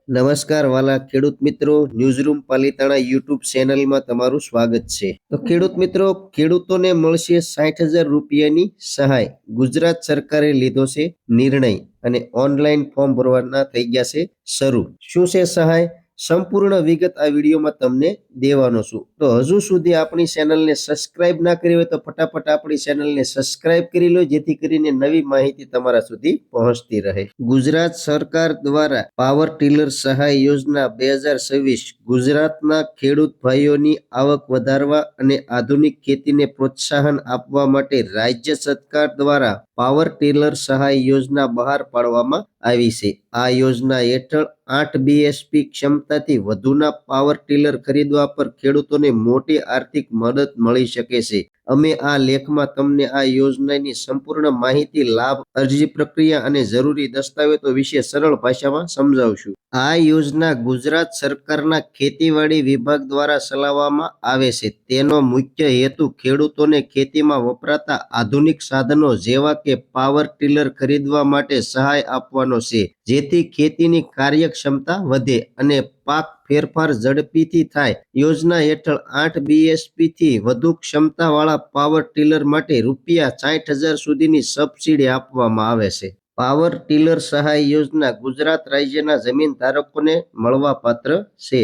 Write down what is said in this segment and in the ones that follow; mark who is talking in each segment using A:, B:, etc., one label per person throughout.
A: નમસ્કાર વાલા ખેડૂત મિત્રો, ન્યૂઝરૂમ પાલીતાણા યુટ્યુબ ચેનલમાં તમારું સ્વાગત છે. તો ખેડૂત મિત્રો, ખેડૂતોને મળશે 60,000 રૂપિયાની સહાય. ગુજરાત સરકારે લીધો છે નિર્ણય અને ઓનલાઈન ફોર્મ ભરવાના થઈ ગયા છે શરૂ. શું છે સહાય? સંપૂર્ણ વિગત આ વિડીયોમાં તમને દેવાનો છું. તો હજુ સુધી આપણી ચેનલને સબસ્ક્રાઇબ ના કરી હોય તો ફટાફટ આપણી ચેનલને સબસ્ક્રાઇબ કરી લો, જેથી કરીને નવી માહિતી તમારા સુધી પહોંચતી રહે. ગુજરાત સરકાર દ્વારા પાવર ટીલર સહાય યોજના 2026 ગુજરાતના ખેડૂત ભાઈઓની આવક વધારવા અને આધુનિક ખેતીને પ્રોત્સાહન આપવા માટે રાજ્ય સરકાર દ્વારા પાવર ટીલર સહાય યોજના બહાર પાડવામાં આવી છે. આ યોજના હેઠળ 8 બીએચપી ક્ષમતાથી વધુના પાવર ટીલર ખરીદવા પર ખેડૂતોને મોટી આર્થિક મદદ મળી શકે છે. અમે આ લેખમાં તમને આ યોજનાની સંપૂર્ણ માહિતી, લાભ, અરજી પ્રક્રિયા અને જરૂરી દસ્તાવેજો વિશે સરળ ભાષામાં સમજાવશું. આ યોજના ગુજરાત સરકારના ખેતીવાડી વિભાગ દ્વારા ચલાવવામાં આવે છે. તેનો મુખ્ય હેતુ ખેડૂતોને ખેતીમાં વપરાતા આધુનિક સાધનો જેવા કે પાવર ટીલર ખરીદવા માટે સહાય આપવાનો છે, જેથી ખેતીની કાર્યક્ષમતા વધે અને પાક ફેરફાર ઝડપીથી થાય. યોજના હેઠળ 8 બીએચપી થી વધુ ક્ષમતાવાળા પાવર ટીલર માટે ₹60,000 સુધીની સબસિડી આપવામાં આવે છે. પાવર ટીલર સહાય યોજના ગુજરાત રાજ્યના જમીન ધારકોને મળવાપાત્ર છે.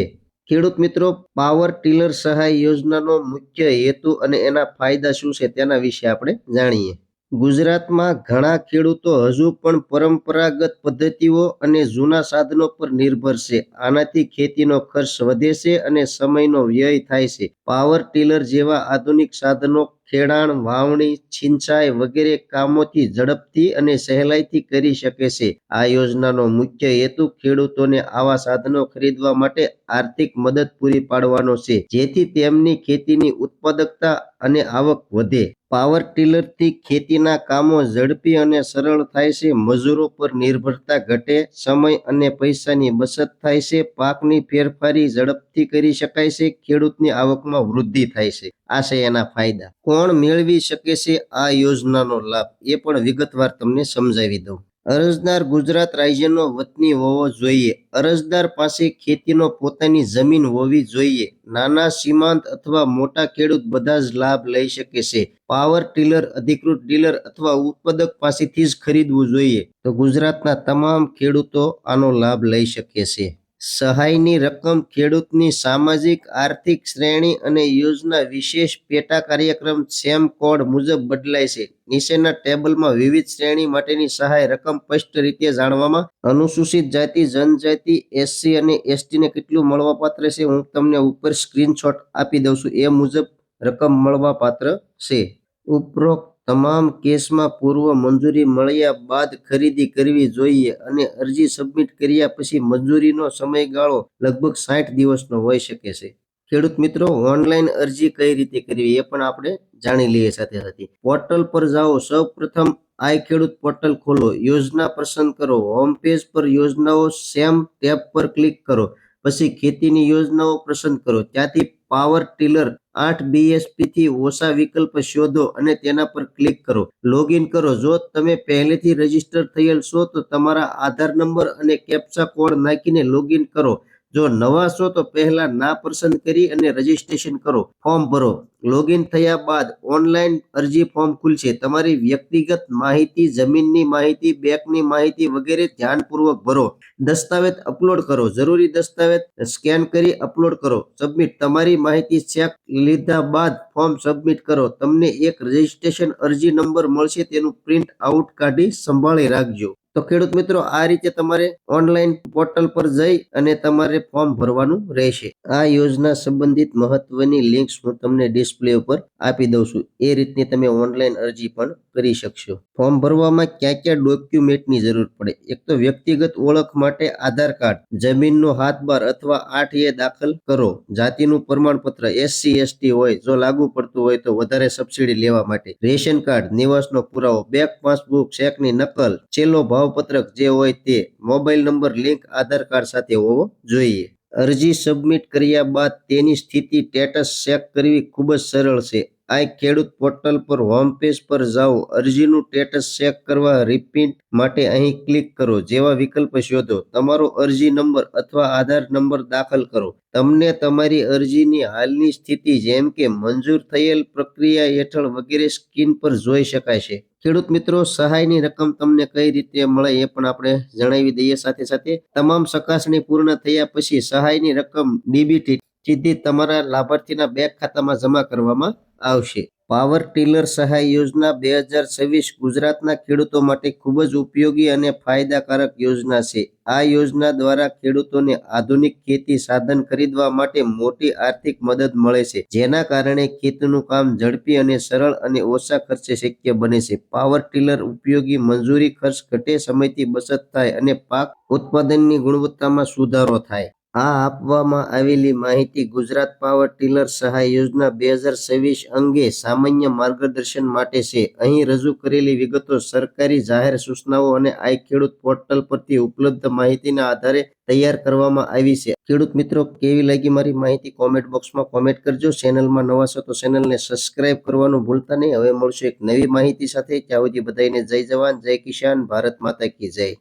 A: ખેડૂત મિત્રો, પાવર ટીલર સહાય યોજનાનો મુખ્ય હેતુ અને એના ફાયદા શું છે તેના વિશે આપણે જાણીએ. ગુજરાતમાં ઘણા ખેડૂતો હજુ પણ પરંપરાગત પદ્ધતિઓ અને જૂના સાધનો પર નિર્ભર છે. આનાથી ખેતીનો ખર્ચ વધે છે અને સમયનો વ્યય થાય છે. પાવર ટીલર જેવા આધુનિક સાધનો ખેડાણ, વાવણી, સિંચાઈ વગેરે કામોથી ઝડપથી અને સહેલાઈથી કરી શકે છે. આ યોજનાનો મુખ્ય હેતુ ખેડૂતોને આવા સાધનો ખરીદવા માટે આર્થિક મદદ પૂરી પાડવાનો છે, જેથી તેમની ખેતીની ઉત્પાદકતા અને આવક વધે. પાવર ટીલરથી ખેતીના કામો ઝડપી અને સરળ થાય છે. મજૂરો પર નિર્ભરતા ઘટે, સમય અને પૈસાની બચત થાય છે. પાકની ફેરફારી ઝડપથી કરી શકાય છે. ખેડૂતની આવકમાં વૃદ્ધિ થાય છે. આ છે એના ફાયદા. કોણ મેળવી શકે છે આ યોજનાનો લાભ, એ પણ વિગતવાર તમને સમજાવી દઉં. અરજદાર ગુજરાત રાજ્યનો વતની હોવો જોઈએ. અરજદાર પાસે ખેતીનો પોતાની જમીન હોવી જોઈએ. નાના સીમાંત અથવા મોટા ખેડૂત બધા જ લાભ લઈ શકે છે. પાવર ટીલર અધિકૃત ડીલર અથવા ઉત્પાદક પાસેથી જ ખરીદવું જોઈએ. તો ગુજરાતના તમામ ખેડૂતો આનો લાભ લઈ શકે છે. સહાયની રકમ ખેડૂતની સામાજિક આર્થિક શ્રેણી અને યોજના વિશેષ પેટા કાર્યક્રમ સેમ કોડ મુજબ બદલાય છે. નીચેના ટેબલમાં વિવિધ શ્રેણી માટેની સહાય રકમ સ્પષ્ટ રીતે જાણવામાં. અનુસૂચિત જાતિ, જનજાતિ, એસસી અને એસટીને કેટલું મળવાપાત્ર છે હું તમને ઉપર સ્ક્રીનશોટ આપી દઉં છું. એ મુજબ રકમ મળવાપાત્ર છે. ઉપરોક્ત તમામ કેસમાં પૂર્વ મંજૂરી મળ્યા બાદ ખરીદી કરવી જોઈએ અને અરજી સબમિટ કર્યા પછી મંજૂરીનો સમયગાળો લગભગ 60 દિવસનો હોઈ શકે છે. ખેડૂત મિત્રો, ઓનલાઈન અરજી કઈ રીતે કરવી એ પણ આપણે જાણી લઈએ સાથે સાથે. પોર્ટલ પર જાઓ. સૌ પ્રથમ આઈ ખેડૂત પોર્ટલ ખોલો. યોજના પસંદ કરો. હોમ પેજ પર યોજનાઓ સેમ ટેબ પર ક્લિક કરો. પછી ખેતીની યોજનાઓ પસંદ કરો. ત્યાંથી પાવર ટીલર 8 બીએચપી થી ઓછા વિકલ્પ શોધો અને તેના પર ક્લિક કરો. લોગિન કરો. જો તમે પહેલેથી રજીસ્ટર થયેલ છો તો તમારા આધાર નંબર અને કેપ્ચા કોડ નાખીને લોગિન કરો. જો નવા છો તો પહેલા ના પસંદ કરી અને રજીસ્ટ્રેશન કરો. ફોર્મ ભરો. લોગિન થયા બાદ ઓનલાઈન અરજી ફોર્મ ખુલશે. તમારી વ્યક્તિગત માહિતી, જમીનની માહિતી, બેંકની માહિતી વગેરે ધ્યાનપૂર્વક ભરો. દસ્તાવેજ અપલોડ કરો. જરૂરી દસ્તાવેજ સ્કેન કરી અપલોડ કરો. સબમિટ. તમારી માહિતી ચેક લીધા બાદ ફોર્મ સબમિટ કરો. તમને એક રજીસ્ટ્રેશન અરજી નંબર મળશે. તેનું પ્રિન્ટ આઉટ કાઢી સંભાળી રાખજો. તો ખેડૂત મિત્રો, આ રીતે તમારે ઓનલાઈન પોર્ટલ પર જઈ અને તમારે ફોર્મ ભરવાનું રહેશે. આ યોજના સંબંધિત મહત્વની લિંક્સ હું તમને ડિસ્પ્લે ઉપર આપી દઉં છું. એ રીતની તમે ઓનલાઈન અરજી પણ કરી શકશો. ફોર્મ ભરવામાં ક્યાં ક્યાં ડોક્યુમેન્ટની જરૂર પડે? એક તો વ્યક્તિગત ઓળખ માટે આધાર કાર્ડ, જમીનનો હાથબાર અથવા 8A દાખલ કરો. જાતિનું પ્રમાણપત્ર SC ST હોય, જો લાગુ પડતું હોય તો વધારે સબસિડી લેવા માટે. રેશન કાર્ડ, નિવાસનો પુરાવો, બેંક પાસબુક, ચેકની નકલ, છેલ્લો ભાવપત્રક જે હોય તે. મોબાઈલ નંબર લિંક આધાર કાર્ડ સાથે હોવો જોઈએ. અરજી સબમિટ કર્યા બાદ તેની સ્થિતિ સ્ટેટસ ચેક કરવી ખૂબ જ સરળ છે. આ ખેડૂત પોર્ટલ પર હોમ પેજ પર જાઓ, અરજીનું સ્ટેટસ ચેક કરવા રિપીટ માટે અહીં ક્લિક કરો, જેવા વિકલ્પ શોધો, તમારો અરજી નંબર અથવા આધાર નંબર દાખલ કરો. તમને તમારી અરજીની હાલની સ્થિતિ જેમ કે મંજૂર થયેલ, પ્રક્રિયા હેઠળ વગેરે સ્ક્રીન પર જોઈ શકાય છે. ખેડૂત મિત્રો, સહાયની રકમ તમને કઈ રીતે મળે એ પણ આપણે જણાવી દઈએ. સાથે સાથે તમામ ચકાસણી પૂર્ણ થયા પછી સહાયની રકમ ડીબીટી સીધી તમારા લાભાર્થીના બેંક ખાતામાં જમા કરવામાં આવશે. પાવર ટીલર સહાય યોજના 2026 ગુજરાતના ખેડૂતો માટે ખૂબ જ ઉપયોગી અને ફાયદાકારક યોજના છે. આ યોજના દ્વારા ખેડૂતોને આધુનિક ખેતી સાધન ખરીદવા માટે મોટી આર્થિક મદદ મળે છે, જેના કારણે ખેતીનું કામ ઝડપી અને સરળ અને ઓછા ખર્ચે શક્ય બને છે. પાવર ટીલર ઉપયોગી, મજૂરી ખર્ચ ઘટે, સમયથી બચત થાય અને પાક ઉત્પાદનની ગુણવત્તામાં સુધારો થાય. આ આપવામાં આવેલી માહિતી ગુજરાત પાવર ટીલર સહાય યોજના 2026 અંગે સામાન્ય માર્ગદર્શન માટે છે. અહીં રજૂ કરેલી વિગતો સરકારી જાહેર સૂચનાઓ અને આ ખેડૂત પોર્ટલ પરથી ઉપલબ્ધ માહિતીના આધારે તૈયાર કરવામાં આવી છે. ખેડૂત મિત્રો, કેવી લાગી મારી માહિતી કોમેન્ટ બોક્સમાં કોમેન્ટ કરજો. ચેનલમાં નવા છો તો ચેનલને સબસ્ક્રાઇબ કરવાનું ભૂલતા નહીં. હવે મળશું એક નવી માહિતી સાથે. ત્યાં સુધી બધાને જય જવાન, જય કિસાન, ભારત માતા કી જય.